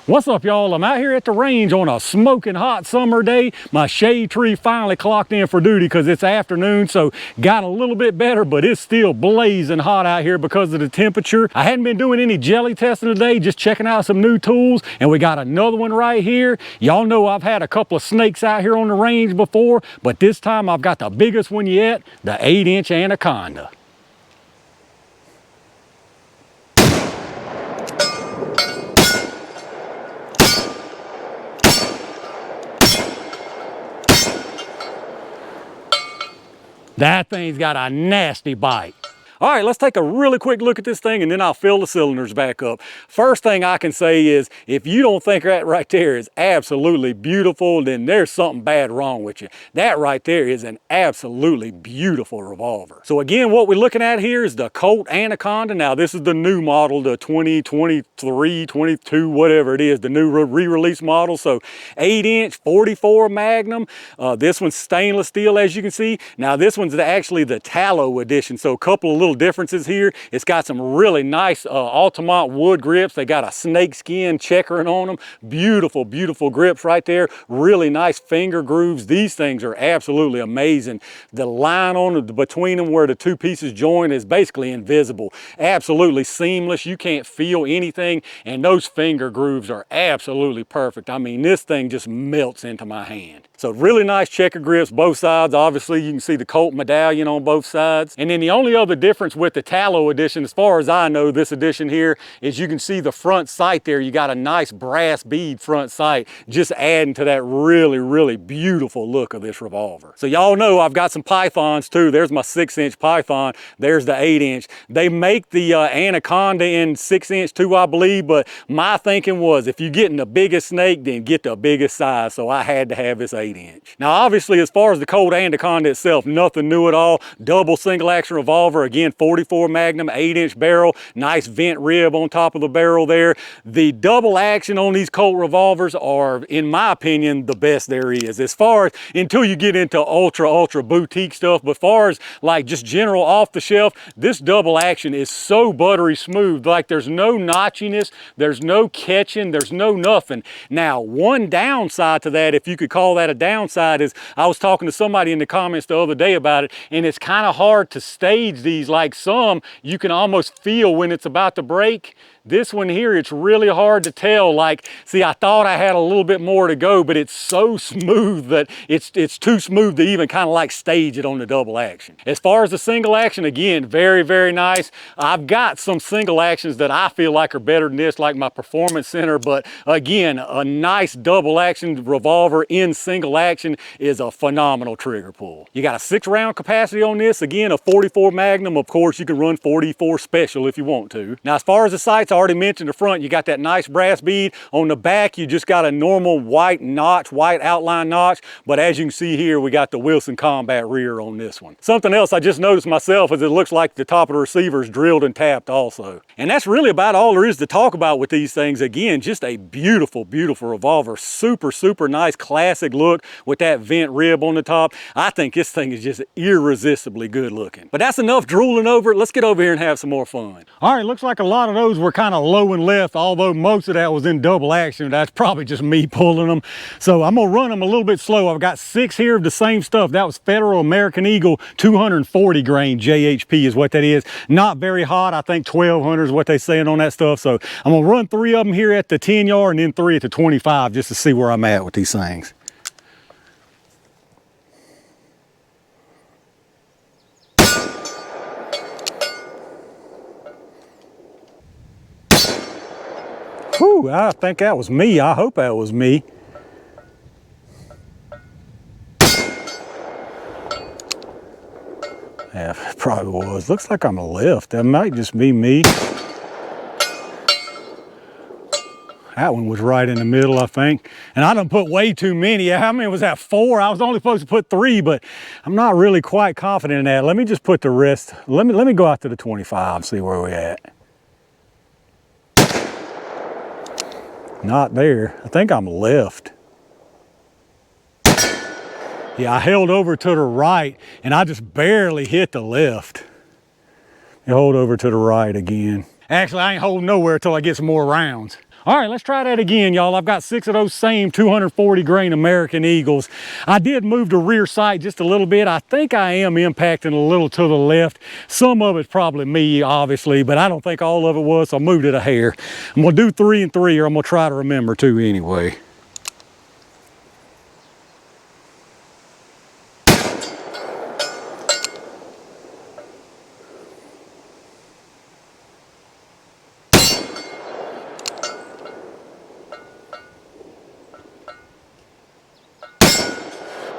What's up, y'all? I'm out here at the range on a smoking hot summer day. My shade tree finally clocked in for duty because it's afternoon, so got a little bit better, but it's still blazing hot out here because of the temperature. I hadn't been doing any jelly testing today, just checking out some new tools, and we got another one right here. Y'all know I've had a couple of snakes out here on the range before, but this time I've got the biggest one yet, the 8-inch Anaconda. That thing's got a nasty bite. All right, let's take a really quick look at this thing and then I'll fill the cylinders back up. First thing I can say is, if you don't think that right there is absolutely beautiful, then there's something bad wrong with you. That right there is an absolutely beautiful revolver. So again, what we're looking at here is the Colt Anaconda. Now this is the new model, the 2023, 22, whatever it is, the new re-release model. So 8-inch, 44 Magnum. This one's stainless steel, as you can see. Now this one's actually the Talo edition. So a couple of little differences here. It's got some really nice Altamont wood grips. They got a snake skin checkering on them. Beautiful, beautiful grips right there. Really nice finger grooves. These things are absolutely amazing. The line on between them where the two pieces join is basically invisible. Absolutely seamless. You can't feel anything, and those finger grooves are absolutely perfect. I mean, this thing just melts into my hand. So really nice checker grips, both sides. Obviously, you can see the Colt medallion on both sides. And then the only other difference with the Talo edition, as far as I know, this edition here, is you can see the front sight there. You got a nice brass bead front sight, just adding to that really, really beautiful look of this revolver. So y'all know I've got some Pythons too. There's my 6-inch Python. There's the 8-inch. They make the Anaconda in 6-inch too, I believe, but my thinking was, if you're getting the biggest snake, then get the biggest size. So I had to have this 8-inch. Now obviously, as far as the Colt Anaconda itself, nothing new at all. Double single action revolver, again 44 Magnum, 8-inch barrel, nice vent rib on top of the barrel there. The double action on these Colt revolvers are, in my opinion, the best there is. As far as, until you get into ultra boutique stuff, but as far as like just general off the shelf, this double action is so buttery smooth. Like there's no notchiness, there's no catching, there's no nothing. Now one downside to that, if you could call that a downside, is I was talking to somebody in the comments the other day about it, and it's kind of hard to stage these. Like some, you can almost feel when it's about to break. This one here, it's really hard to tell. Like, see, I thought I had a little bit more to go, but it's so smooth that it's too smooth to even kind of like stage it on the double action. As far as the single action, again, very, very nice. I've got some single actions that I feel like are better than this, like my Performance Center, but again, a nice double action revolver in single action is a phenomenal trigger pull. You got a 6-round capacity on this, again, a 44 Magnum. Of course, you can run 44 Special if you want to. Now, as far as the sights, I already mentioned the front, you got that nice brass bead. On the back, you just got a normal white notch, white outline notch, but as you can see here, we got the Wilson Combat rear on this one. Something else I just noticed myself is it looks like the top of the receiver is drilled and tapped also. And that's really about all there is to talk about with these things. Again, just a beautiful, beautiful revolver. Super, super nice classic look with that vent rib on the top. I think this thing is just irresistibly good looking. But that's enough drooling over it. Let's get over here and have some more fun. All right, looks like a lot of those were kind of low and left, although most of that was in double action. That's probably just me pulling them. So I'm gonna run them a little bit slow. I've got 6 here of the same stuff. That was Federal American Eagle 240 grain JHP is what that is. Not very hot. I think 1200 is what they're saying on that stuff. So I'm gonna run 3 of them here at the 10 yard and then 3 at the 25 just to see where I'm at with these things. Whew, I think that was me. I hope that was me. Yeah, it probably was. Looks like I'm left. That might just be me. That one was right in the middle, I think. And I done put way too many. How many was that? 4? I was only supposed to put 3, but I'm not really quite confident in that. Let me just put the rest. Let me go out to the 25 and see where we're at. Not there. I think I'm left. Yeah, I held over to the right and I just barely hit the left. You hold over to the right again. Actually, I ain't holding nowhere until I get some more rounds. All right, let's try that again, y'all. I've got 6 of those same 240 grain American Eagles. I did move the rear sight just a little bit. I think I am impacting a little to the left. Some of it's probably me, obviously, but I don't think all of it was, so I moved it a hair. I'm gonna do 3 and 3, or I'm gonna try to remember 2 anyway.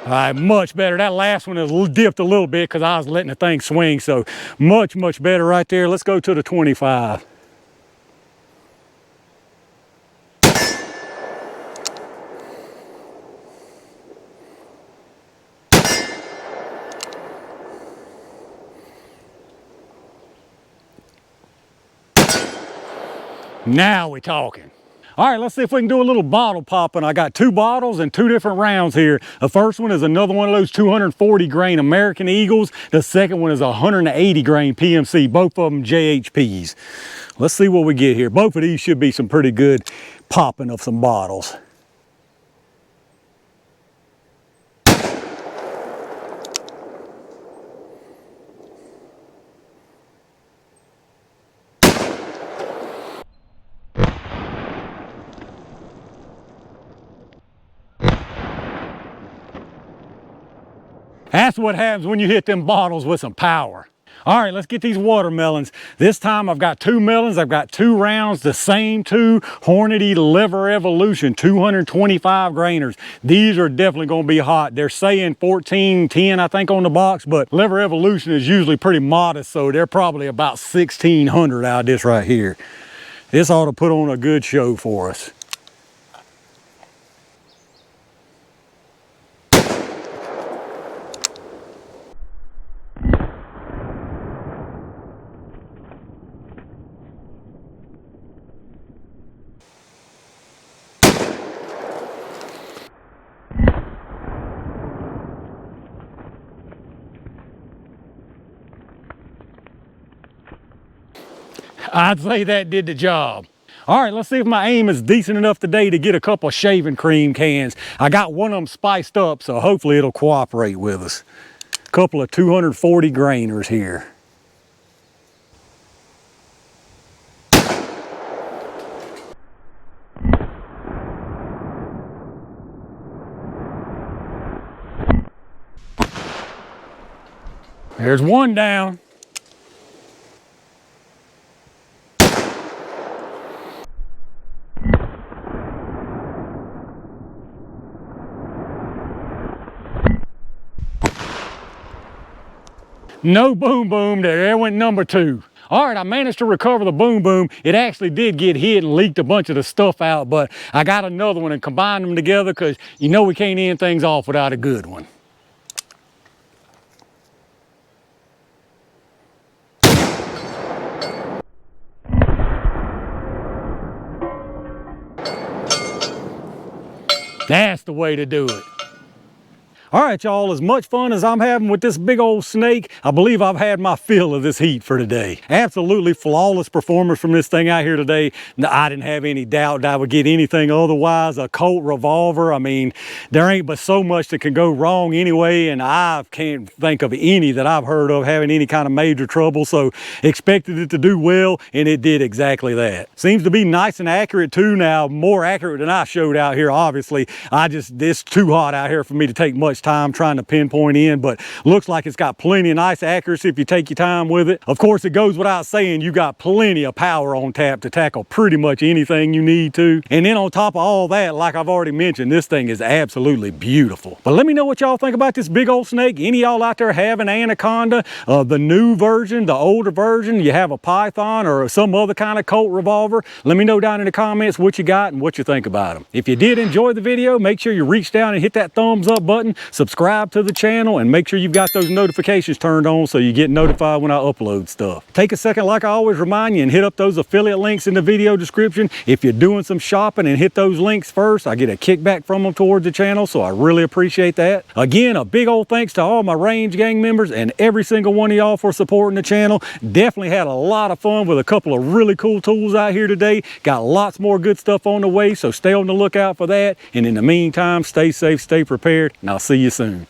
All right, much better. That last one is dipped a little bit because I was letting the thing swing, so much better right there. Let's go to the 25. Now we're talking. All right, let's see if we can do a little bottle popping. I got 2 bottles and 2 different rounds here. The first one is another one of those 240 grain American Eagles. The second one is 180 grain PMC, both of them JHPs. Let's see what we get here. Both of these should be some pretty good popping of some bottles. That's what happens when you hit them bottles with some power. All right, let's get these watermelons. This time I've got 2 melons. I've got 2 rounds, the same 2 Hornady Liver Evolution 225 grainers. These are definitely going to be hot. They're saying 1410, I think, on the box, but Liver Evolution is usually pretty modest, so they're probably about 1600 out of this right here. This ought to put on a good show for us. I'd say that did the job. All right, let's see if my aim is decent enough today to get a couple of shaving cream cans. I got one of them spiced up, so hopefully it'll cooperate with us. A couple of 240 grainers here. There's one down. No boom boom there. There went number 2. All right, I managed to recover the boom boom. It actually did get hit and leaked a bunch of the stuff out, but I got another one and combined them together because you know we can't end things off without a good one. That's the way to do it. All right, y'all, as much fun as I'm having with this big old snake, I believe I've had my fill of this heat for today. Absolutely flawless performance from this thing out here today. I didn't have any doubt that I would get anything otherwise. A Colt revolver, I mean, there ain't but so much that can go wrong anyway, and I can't think of any that I've heard of having any kind of major trouble, so expected it to do well, and it did exactly that. Seems to be nice and accurate too now, more accurate than I showed out here, obviously. It's too hot out here for me to take much time trying to pinpoint in, but looks like it's got plenty of nice accuracy if you take your time with it. Of course, it goes without saying you got plenty of power on tap to tackle pretty much anything you need to. And then on top of all that, like I've already mentioned, this thing is absolutely beautiful. But let me know what y'all think about this big old snake. Any of y'all out there have an Anaconda, the new version, the older version, you have a Python or some other kind of Colt revolver? Let me know down in the comments what you got and what you think about them. If you did enjoy the video, make sure you reach down and hit that thumbs up button. Subscribe to the channel and make sure you've got those notifications turned on so you get notified when I upload stuff. Take a second, like I always remind you, and hit up those affiliate links in the video description. If you're doing some shopping and hit those links first, I get a kickback from them towards the channel, so I really appreciate that. Again, a big old thanks to all my range gang members and every single one of y'all for supporting the channel. Definitely had a lot of fun with a couple of really cool tools out here today. Got lots more good stuff on the way, so stay on the lookout for that. And in the meantime, stay safe, stay prepared, and I'll see you soon.